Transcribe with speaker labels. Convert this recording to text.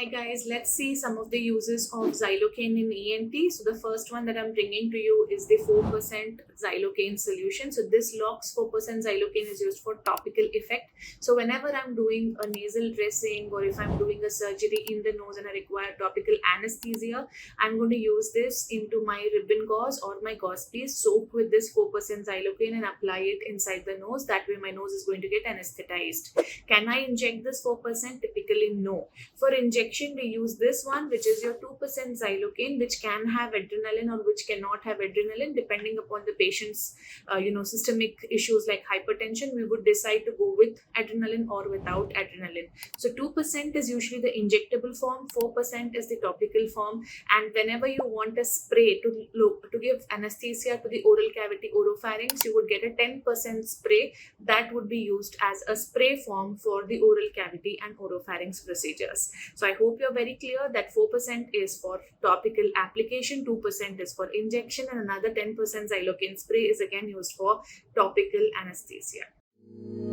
Speaker 1: Hi guys, let's see some of the uses of xylocaine in ENT. So the first one that I'm bringing to you is the 4% xylocaine solution. So this LOX 4% xylocaine is used for topical effect. So whenever I'm doing a nasal dressing or if I'm doing a surgery in the nose and I require topical anesthesia, I'm going to use this into my ribbon gauze or my gauze piece, soak with this 4% xylocaine and apply it inside the nose. That way my nose is going to get anesthetized. Can I inject this 4%? Typically no. For injection, we use this one, which is your 2% xylocaine, which can have adrenaline or which cannot have adrenaline, depending upon the patient's, systemic issues like hypertension. We would decide to go with adrenaline or without adrenaline. So 2% is usually the injectable form, 4% is the topical form, and whenever you want a spray to give anesthesia to the oral cavity oropharynx, you would get a 10% spray that would be used as a spray form for the oral cavity and oropharynx procedures. So I hope you're very clear that 4% is for topical application, 2% is for injection, and another 10% xylocaine spray is again used for topical anesthesia.